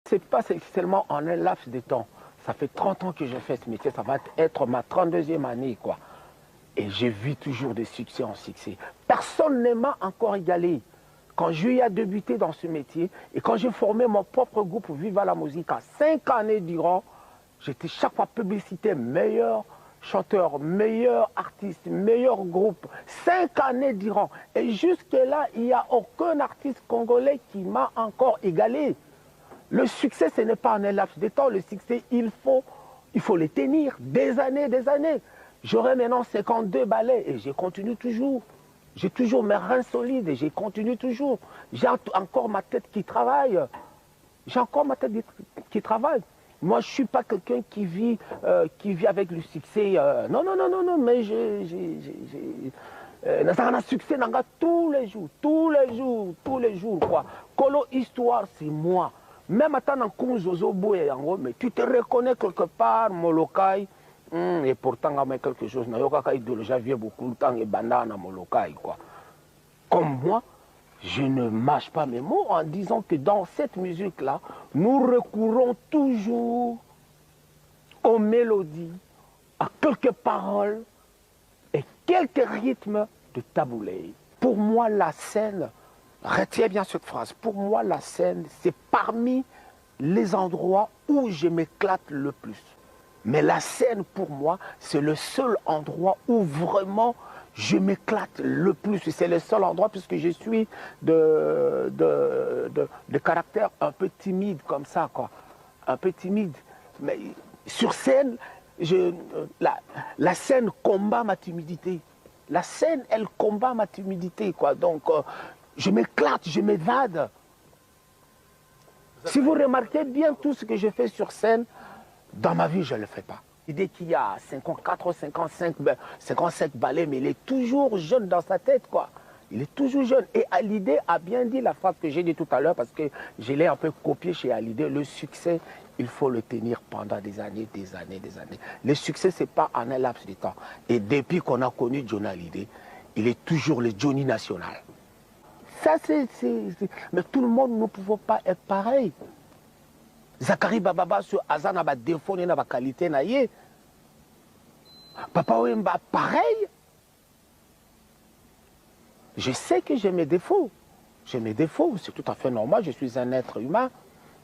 C'est pas seulement en un laps de temps. Ça fait 30 ans que je fais ce métier, ça va être ma 32e année, quoi. Et je vis toujours de succès en succès. Personne ne m'a encore égalé. Quand j'ai débuté dans ce métier et quand j'ai formé mon propre groupe Viva la Musique, à 5 années durant, j'étais chaque fois publicité meilleur chanteur, meilleur artiste, meilleur groupe, 5 années durant. Et jusque-là, il n'y a aucun artiste congolais qui m'a encore égalé. Le succès, ce n'est pas un laps de temps. Le succès, il faut le tenir des années, des années. J'aurai maintenant 52 ballets et je continue toujours. J'ai toujours mes reins solides et je continue toujours. J'ai encore ma tête qui travaille. J'ai encore ma tête qui travaille. Moi, je ne suis pas quelqu'un qui vit avec le succès. Non, non, non, non, non, mais j'ai un succès tous les jours, tous les jours, tous les jours, quoi. Kolo Histoire, c'est moi. Même à temps mais tu te reconnais quelque part, Molokai. Et pourtant, il y a quelque chose. J'avais beaucoup de temps et banane Molokai, quoi. Comme moi, je ne mâche pas mes mots en disant que dans cette musique-là, nous recourons toujours aux mélodies, à quelques paroles et quelques rythmes de taboulé. Pour moi, la scène, retiens bien cette phrase, pour moi, la scène, c'est parmi les endroits où je m'éclate le plus. Mais la scène, pour moi, c'est le seul endroit où vraiment je m'éclate le plus. C'est le seul endroit puisque je suis de caractère un peu timide comme ça, quoi. Un peu timide. Mais sur scène, la scène combat ma timidité. La scène, elle combat ma timidité, quoi. Donc, je m'éclate, je m'évade. Si vous remarquez bien tout ce que je fais sur scène, dans ma vie, je ne le fais pas. Dès qu'il y a 54, 55 ballets, mais il est toujours jeune dans sa tête, quoi. Il est toujours jeune. Et Hallyday a bien dit la phrase que j'ai dit tout à l'heure, parce que je l'ai un peu copié chez Hallyday. Le succès, il faut le tenir pendant des années, des années, des années. Le succès, ce n'est pas en un laps de temps. Et depuis qu'on a connu Johnny Hallyday, il est toujours le Johnny national. Ça, mais tout le monde ne pouvait pas être pareil. Zakari Bababa sur Azana ba défaut na ba qualité na ye. Papa Wemba pareil. Je sais que j'ai mes défauts. J'ai mes défauts, c'est tout à fait normal, je suis un être humain.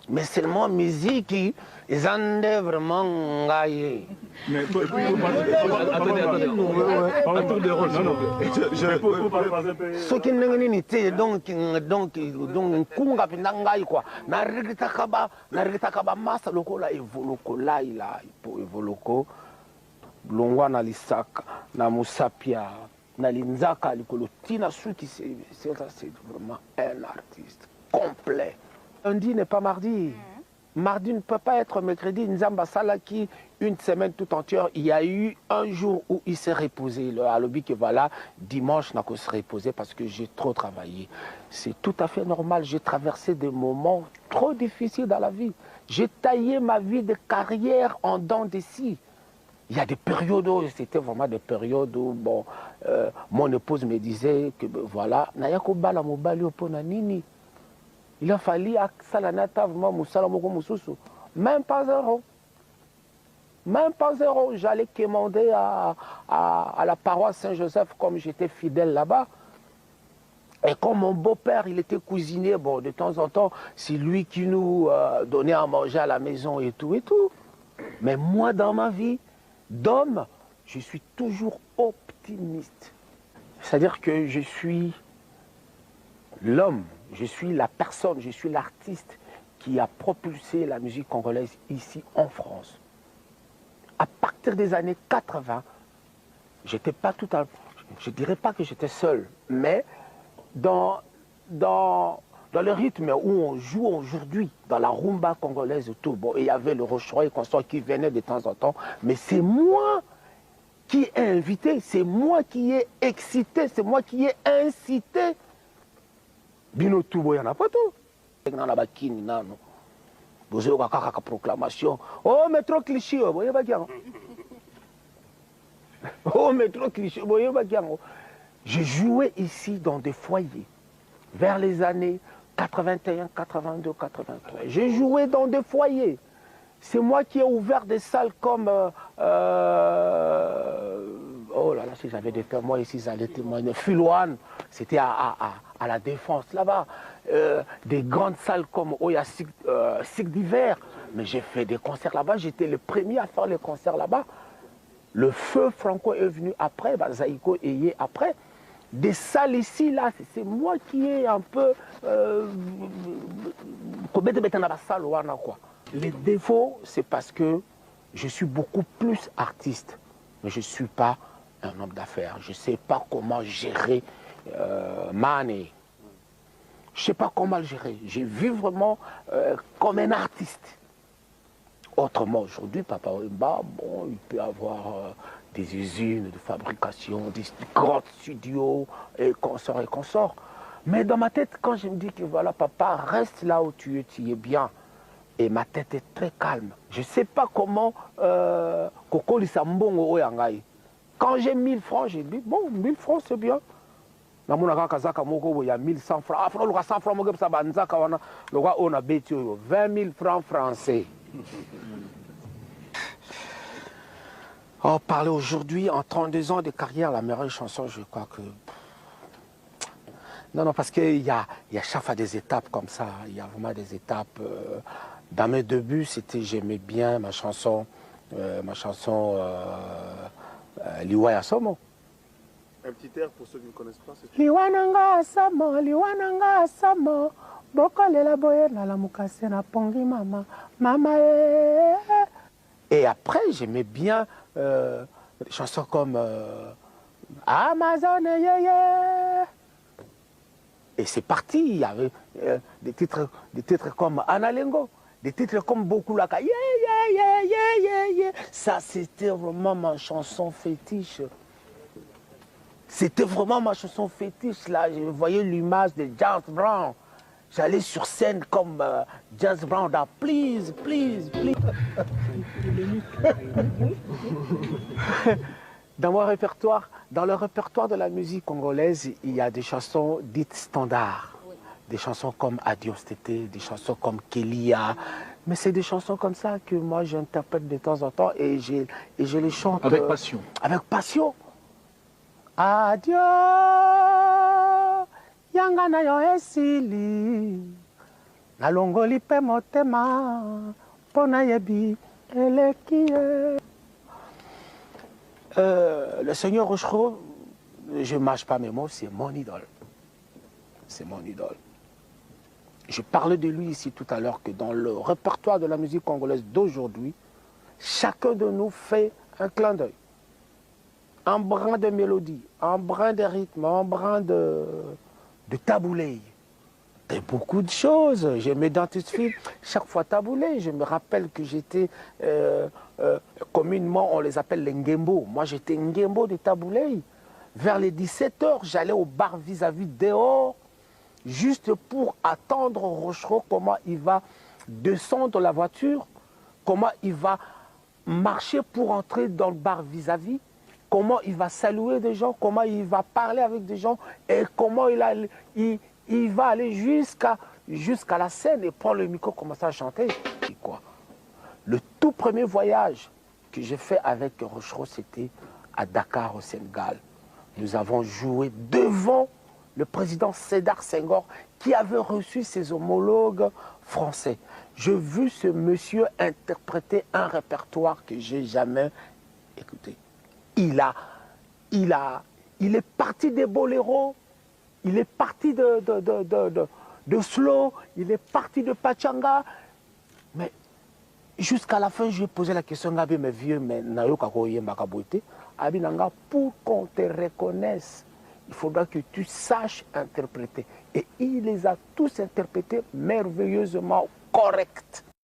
Mais seulement musique, ils en est vraiment gaillé. Mais attendez. Un tour de rôle. Non, non. Ce qui n'est pas donc kunga pinangai quoi. Na rigita kaba masa lokola evoloko là il a pour evoloko. Longwa na lisaka na musapia na linzaka likolo tina suki c'est vraiment un artiste complet. Lundi n'est pas mardi. Mardi ne peut pas être mercredi. Nzamba Salaki, une semaine tout entière, il y a eu un jour où il s'est reposé. Le lobby que voilà, dimanche n'a qu'à se reposer parce que j'ai trop travaillé. C'est tout à fait normal. J'ai traversé des moments trop difficiles dans la vie. J'ai taillé ma vie de carrière en dents de scie. Il y a des périodes où c'était vraiment des périodes où bon, mon épouse me disait que voilà, Nayako bala mobali opona nini. Il a fallu à Salanata vraiment Moussalamoko Moussoussou. Même pas zéro. Même pas zéro. J'allais quémander à la paroisse Saint-Joseph comme j'étais fidèle là-bas. Et comme mon beau-père, il était cuisinier, bon, de temps en temps, c'est lui qui nous donnait à manger à la maison et tout et tout. Mais moi, dans ma vie d'homme, je suis toujours optimiste. C'est-à-dire que je suis l'homme. Je suis la personne, je suis l'artiste qui a propulsé la musique congolaise ici en France. À partir des années 80, j'étais pas tout à... Je ne dirais pas que j'étais seul, mais dans le rythme où on joue aujourd'hui, dans la rumba congolaise et tout, bon, il y avait le Rocheroy et consort qui venait de temps en temps, mais c'est moi qui ai invité, c'est moi qui ai excité, c'est moi qui ai incité. Bino tubo ya na poto na la bakini nano bozo ka kaka proclamation oh mais trop cliché boye ba kiango oh mais trop cliché boye ba kiango. Je jouais ici dans des foyers vers les années 81, 82, 83. J'ai joué dans des foyers. C'est moi qui ai ouvert des salles comme... oh là là, si j'avais des témoins ici, ils allaient témoigner. Filouane, c'était à la Défense, là-bas. Des grandes salles comme Oya Cycle d'hiver. Mais j'ai fait des concerts là-bas. J'étais le premier à faire les concerts là-bas. Le feu Franco est venu après, Zaïko est après. Des salles ici, là, c'est moi qui ai un peu... Les défauts, c'est parce que je suis beaucoup plus artiste, mais je ne suis pas un homme d'affaires. Je ne sais pas comment gérer ma année. Je ne sais pas comment le gérer. J'ai vu vraiment comme un artiste. Autrement, aujourd'hui, Papa Wemba, bon, il peut avoir des usines de fabrication, des grands studios, et consorts. Mais dans ma tête, quand je me dis que voilà, papa, reste là où tu es bien. Et ma tête est très calme. Je ne sais pas comment Koko Lissambongo Oyangai. Quand j'ai 1000 francs, j'ai dit, bon, 1000 francs, c'est bien. Il y a 1100 francs. Ah, 100 francs, on a 20 000 francs français. Oh, parler aujourd'hui, en 32 ans de carrière, la meilleure chanson, je crois que... Non, parce qu'il y a chaque fois des étapes comme ça. Il y a vraiment des étapes. Dans mes débuts, j'aimais bien ma chanson Liwa Yasomo. Un petit air pour ceux qui ne connaissent pas. Liwananga Asamo, Bokolela Boyena la Mukase na Pongi Mama, Mama. Et après, j'aimais bien des chansons comme Amazon, yeah, yeah. Et c'est parti, il y avait des titres comme Analengo, des titres comme Bokulaka, yeah, yeah, yeah, yeah, yeah, yeah. Ça, c'était vraiment ma chanson fétiche. C'était vraiment ma chanson fétiche, là. Je voyais l'image de James Brown. J'allais sur scène comme James Brown, là, please, please, please. Dans le répertoire de la musique congolaise, il y a des chansons dites standards. Oui. Des chansons comme Adios Tété, des chansons comme Kélia. Mais c'est des chansons comme ça que moi j'interprète de temps en temps et je les chante. Avec passion. Avec passion. Adios, yangana yo esili, nalongoli pe motema, pona yebi elekie. Le Seigneur Rochereau, je ne mâche pas mes mots, c'est mon idole. C'est mon idole. Je parlais de lui ici tout à l'heure que dans le répertoire de la musique congolaise d'aujourd'hui, chacun de nous fait un clin d'œil. Un brin de mélodie, un brin de rythme, un brin de taboulé. Et beaucoup de choses. Je m'identifie chaque fois taboulé. Je me rappelle que j'étais, communément, on les appelle les Ngembo. Moi, j'étais Ngembo de taboulé. Vers les 17h, j'allais au bar vis-à-vis dehors, juste pour attendre Rochereau, comment il va descendre la voiture, comment il va marcher pour entrer dans le bar vis-à-vis, comment il va saluer des gens, comment il va parler avec des gens et comment il va aller jusqu'à la scène et prendre le micro, commencer à chanter. Et quoi. Le tout premier voyage que j'ai fait avec Rochereau, c'était à Dakar, au Sénégal. Nous avons joué devant le président Sédar Senghor qui avait reçu ses homologues français. J'ai vu ce monsieur interpréter un répertoire que j'ai jamais écouté. Il est parti des boléros, il est parti de slow, il est parti de pachanga. Mais jusqu'à la fin, je lui ai posé la question, Gabi, mes vieux, mais pour qu'on te reconnaisse, il faudra que tu saches interpréter. Et il les a tous interprétés merveilleusement corrects.